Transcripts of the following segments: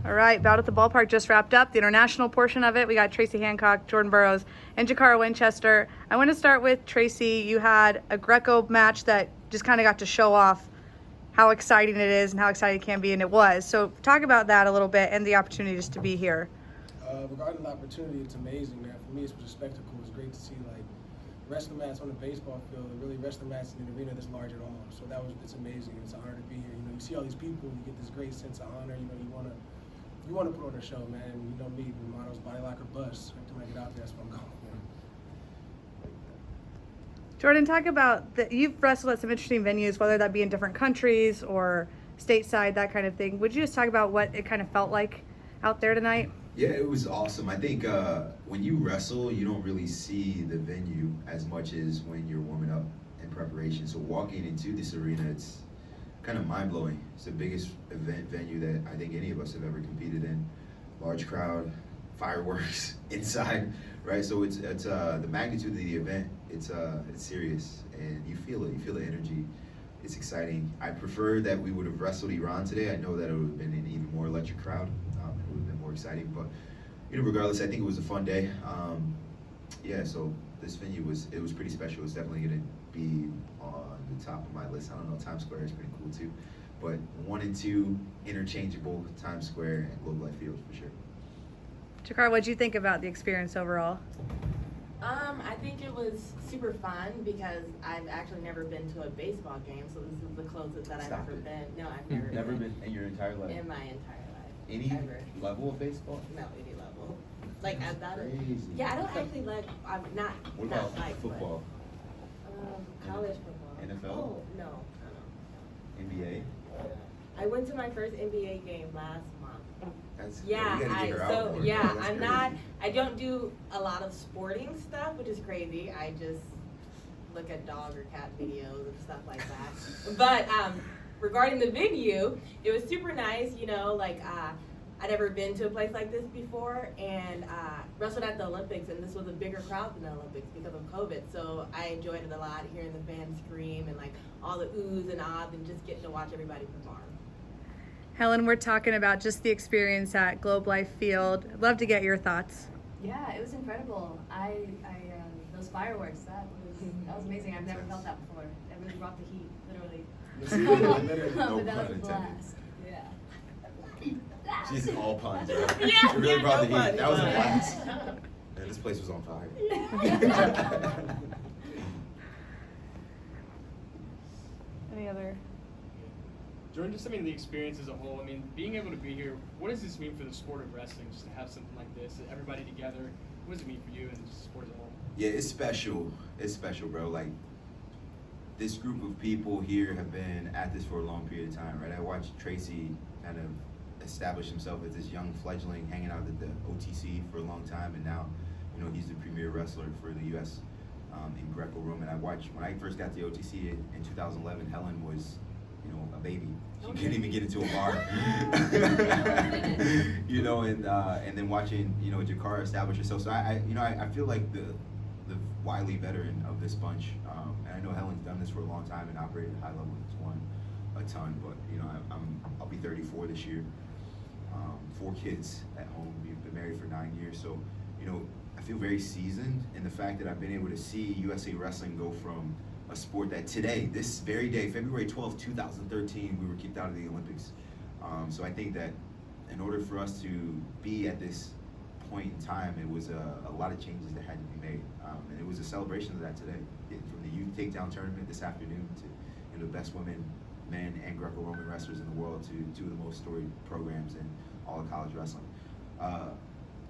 All right, Bout at the Ballpark just wrapped up. The international portion of it, we got Tracy Hancock, Jordan Burroughs, and Jakara Winchester. I want to start with Tracy. You had a Greco match that just kind of got to show off how exciting it is and how exciting it can be, and it was. So talk about that a little bit and the opportunity just to be here. Regarding the opportunity, it's amazing, man. For me, it's a spectacle. It's great to see, like, wrestling match on the baseball field, and really wrestling match in an arena this large at all. So it's amazing. It's an honor to be here. You know, you see all these people, you get this great sense of honor. You know, you want to put on a show, man. You know me, the motto's body lock or bust. Every time I get out there, that's what I'm going for. Jordan, talk about you've wrestled at some interesting venues, whether that be in different countries or stateside, that kind of thing. Would you just talk about what it kind of felt like out there tonight? Yeah, it was awesome. I think when you wrestle, you don't really see the venue as much as when you're warming up in preparation. So walking into this arena, it's kind of mind-blowing. It's the biggest event venue that I think any of us have ever competed in. Large crowd, fireworks inside, right? So it's the magnitude of the event. It's serious, and you feel it. You feel the energy. It's exciting. I prefer that we would have wrestled Iran today. I know that it would have been an even more electric crowd. It would have been more exciting, but regardless, I think it was a fun day. Yeah, so this venue was pretty special. It's definitely going to be on the top of my list. I don't know, Times Square is pretty cool too, but 1 and 2 interchangeable, Times Square and Globe Life Field for sure. Jakara, what did you think about the experience overall? I think it was super fun because I've actually never been to a baseball game, so this is the closest that I've ever been. No, I've never been in your entire life? In my entire life. Any ever. level of baseball? No, any level. Like That's at that. crazy. Yeah, I don't actually like. I'm not. What not about like football? But, college football. NFL? Oh no. NBA? I went to my first NBA game last month. Yeah, we gotta get her out more. That's I'm crazy. not. I don't do a lot of sporting stuff, which is crazy. I just look at dog or cat videos and stuff like that. But regarding the venue, it was super nice. You know, like I'd never been to a place like this before, and wrestled at the Olympics, and this was a bigger crowd than the Olympics because of COVID. So I enjoyed it a lot, hearing the fans scream and like all the oohs and ahs, and just getting to watch everybody perform. Helen, we're talking about just the experience at Globe Life Field. I'd love to get your thoughts. Yeah, it was incredible. Those fireworks, that was amazing. I've never felt that before. It really brought the heat, literally. No But that pun was a intended. blast. Yeah. She's all puns, right? Yeah, It really yeah, brought no the heat. pun, That was a no blast. pun. Man, this place was on fire. Any other? Jordan, just the experience as a whole. I mean, being able to be here, what does this mean for the sport of wrestling, just to have something like this, everybody together? What does it mean for you and just the sport as a whole? Yeah, it's special. It's special, bro. Like, this group of people here have been at this for a long period of time, right? I watched Tracy kind of establish himself as this young fledgling hanging out at the OTC for a long time, and now, he's the premier wrestler for the U.S. In Greco-Roman. I watched, when I first got to the OTC in 2011, Helen was, a baby. She couldn't even get into a bar. And then watching, Jakara establish herself. So I feel like the wily veteran of this bunch. And I know Helen's done this for a long time and operated at a high level. It's won a ton, but I'll be 34 this year. 4 kids at home. We've been married for 9 years, so I feel very seasoned in the fact that I've been able to see USA Wrestling go from a sport that today, this very day, February 12th, 2013, we were kicked out of the Olympics. So I think that in order for us to be at this point in time, it was a lot of changes that had to be made. And it was a celebration of that today. From the youth takedown tournament this afternoon to the best women, men, and Greco-Roman wrestlers in the world to 2 of the most storied programs in all of college wrestling.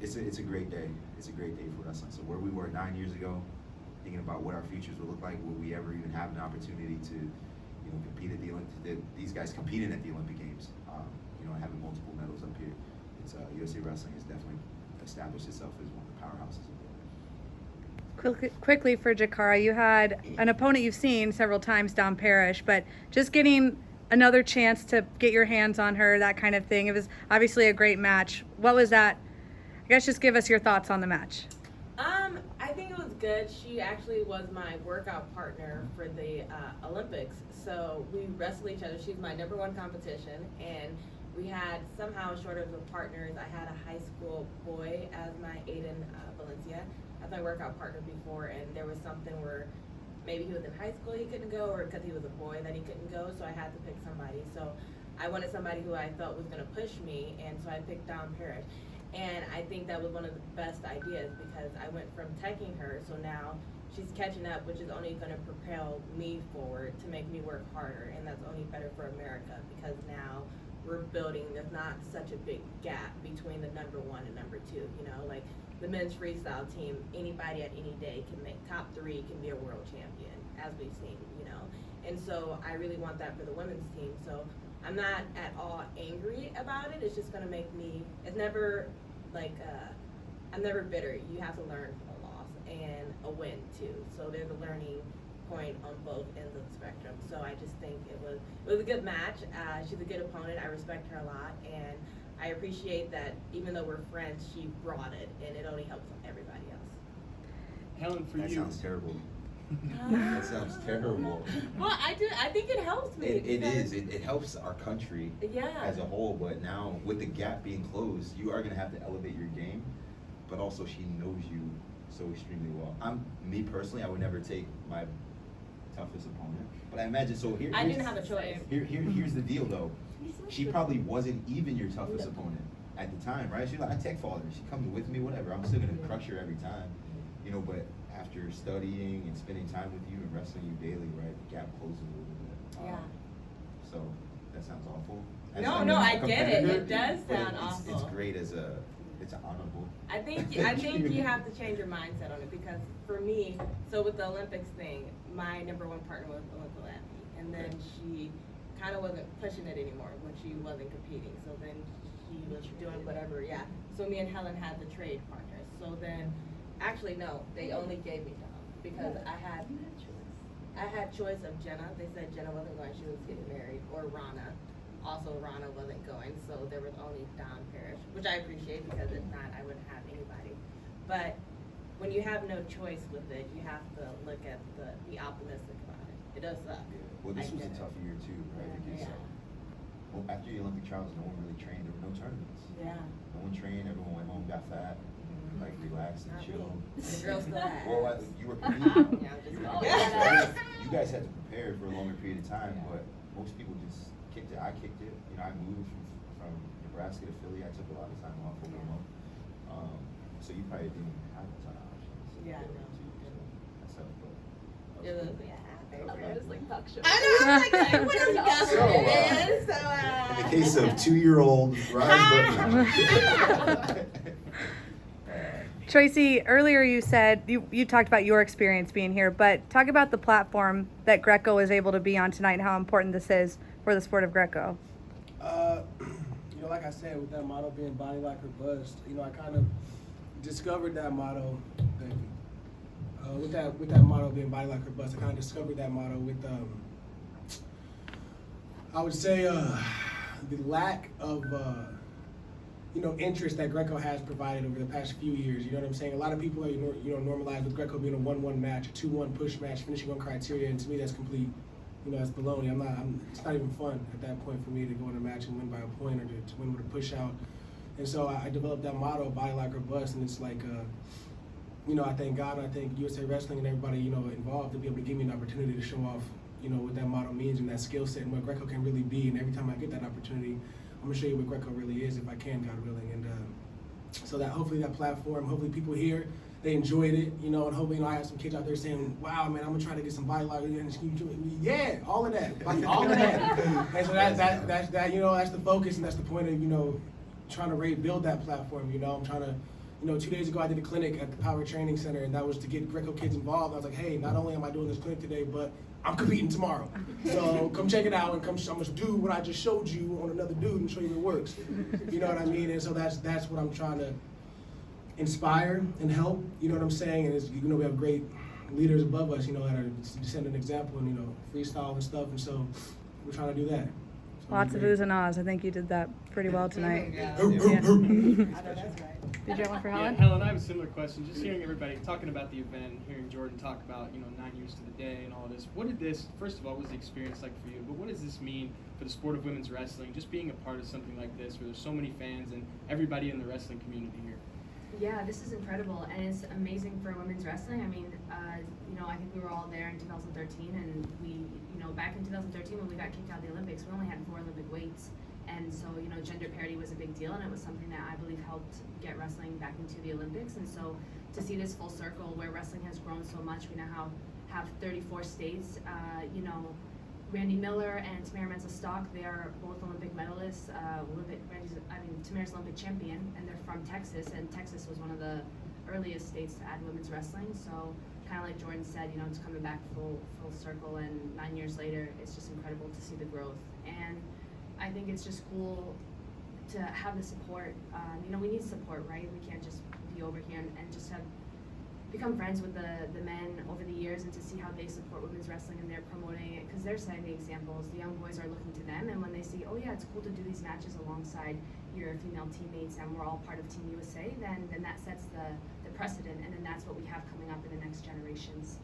It's a great day. It's a great day for wrestling. So where we were 9 years ago, thinking about what our futures would look like, will we ever even have an opportunity to, compete at the these guys competing at the Olympic Games, having multiple medals up here. It's USA Wrestling has definitely established itself as one of the powerhouses of the world. Quickly for Jakara, you had an opponent you've seen several times, Dawn Parrish, but just getting another chance to get your hands on her, that kind of thing. It was obviously a great match. What was that? I guess just give us your thoughts on the match. I think it was good. She actually was my workout partner for the Olympics, so we wrestle each other. She's my #1 competition, and we had somehow shortage of partners. I had a high school boy as my Aiden Valencia as my workout partner before, and there was something where maybe he was in high school he couldn't go, or because he was a boy that he couldn't go, so I had to pick somebody. So I wanted somebody who I felt was going to push me, and so I picked Dawn Parrish. And I think that was one of the best ideas because I went from teching her, so now she's catching up, which is only going to propel me forward to make me work harder, and that's only better for America because now we're building, there's not such a big gap between the number one and number two, you know, like the men's freestyle team, anybody at any day can make top 3, can be a world champion, as we've seen, you know, and so I really want that for the women's team. So I'm not at all angry about it. It's just going to make me, it's never like, I'm never bitter. You have to learn from a loss and a win too. So there's a learning point on both ends of the spectrum. So I just think it was a good match. She's a good opponent. I respect her a lot, and I appreciate that even though we're friends, she brought it, and it only helps everybody else. Helen, for That you. sounds terrible. That sounds terrible. Well, I think it helps me. It is. It helps our country Yeah. as a whole. But now with the gap being closed, you are gonna have to elevate your game. But also, she knows you so extremely well. Me personally, I would never take my toughest opponent. But I imagine I didn't have a choice. Here's the deal though. She probably wasn't even your toughest opponent at the time, right? She's like, I tech father. She comes with me, whatever. I'm still gonna crush her every time, you know. But after studying and spending time with you and wrestling you daily, right, the gap closes a little bit. Yeah. So that sounds awful. No, I get it. competitor, It does but sound it's awful. great as it's honorable. I think you have to change your mindset on it because for me, so with the Olympics thing, my number one partner was Olympic athlete, and then she kind of wasn't pushing it anymore when she wasn't competing. So then she was doing whatever, yeah. So me and Helen had the trade partners. So then, actually no, they only gave me Dom because I had choice of Jenna. They said Jenna wasn't going; she was getting married, or Rana. Also, Rana wasn't going, so there was only Dawn Parrish, which I appreciate because if not, I wouldn't have anybody. But when you have no choice with it, you have to look at be optimistic about it. It does suck. Yeah. Well, this was a tough year too, right? Because well, after the Olympic trials, no one really trained. There were no tournaments. Yeah. No one trained. Everyone went home, got fat, like relaxed and Not chill. me. The girls still had. Well, you were competing. Yeah, I'm just You kidding. you guys had to prepare for a longer period of time, but most people just kicked it. I kicked it. You know, I moved from Nebraska to Philly. I took a lot of time off over a month. So you probably didn't have a ton of options. Yeah, Too, no. so that's tough, but It was, I was like, talk show. I know, I was like, what is got So, man? in the case of 2-year-old Ryan Button. Tracy, earlier you said you talked about your experience being here, but talk about the platform that Greco is able to be on tonight and how important this is for the sport of Greco. You know, like I said, with that motto being body like or bust, you know, I kind of discovered that motto. Thank you. With that motto being body like or bust, I kind of discovered that motto with I would say the lack of interest that Greco has provided over the past few years. You know what I'm saying? A lot of people are normalized with Greco being a 1-1 match, a 2-1 push match, finishing on criteria, and to me that's complete. That's baloney. It's not even fun at that point for me to go in a match and win by a point or to win with a push out. And so I developed that motto, body like or bust, and it's like, I thank God, I thank USA Wrestling and everybody, involved to be able to give me an opportunity to show off, what that motto means and that skill set and what Greco can really be. And every time I get that opportunity, I'm gonna show you what Greco really is if I can, God willing. And so that hopefully that platform, hopefully people here, they enjoyed it, and hopefully I have some kids out there saying, wow, man, I'm gonna try to get some body like yeah, all of that, like, all of that. And so that's the focus and that's the point of, trying to build that platform. I'm trying to, 2 days ago I did a clinic at the Power Training Center, and that was to get Greco kids involved. I was like, hey, not only am I doing this clinic today, but I'm competing tomorrow. So come check it out, and I'm gonna do what I just showed you on another dude and show you it works. You know what I mean? And so that's what I'm trying to inspire and help. You know what I'm saying? And it's, we have great leaders above us, that are setting an example and freestyle and stuff. And so we're trying to do that. So Lots of oohs and ahs. I think you did that pretty well tonight. Yeah. Ooh, ooh, ooh. I know that's right. Did you have one for Yeah, Helen? Helen, I have a similar question. Just hearing everybody talking about the event, hearing Jordan talk about 9 years to the day and all this. What did this? First of all, what was the experience like for you? But what does this mean for the sport of women's wrestling? Just being a part of something like this, where there's so many fans and everybody in the wrestling community here. Yeah, this is incredible, and it's amazing for women's wrestling. I mean, I think we were all there in 2013, and we, back in 2013 when we got kicked out of the Olympics, we only had 4 Olympic weights, and so, gender parity was a big deal, and it was something that I believe helped get wrestling back into the Olympics, and so to see this full circle where wrestling has grown so much, we now have 34 states, Randy Miller and Tamara Mensah-Stock, they are both Olympic medalists. Tamara's Olympic champion, and they're from Texas, and Texas was one of the earliest states to add women's wrestling. So, kind of like Jordan said, it's coming back full circle, and 9 years later, it's just incredible to see the growth. And I think it's just cool to have the support. We need support, right? We can't just be over here and just become friends with the men over the years, and to see how they support women's wrestling and they're promoting it, because they're setting the examples. The young boys are looking to them, and when they see, oh yeah, it's cool to do these matches alongside your female teammates and we're all part of Team USA, then that sets the precedent, and then that's what we have coming up in the next generations.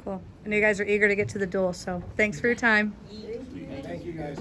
Cool. I know you guys are eager to get to the duel, so thanks for your time. Thank you guys.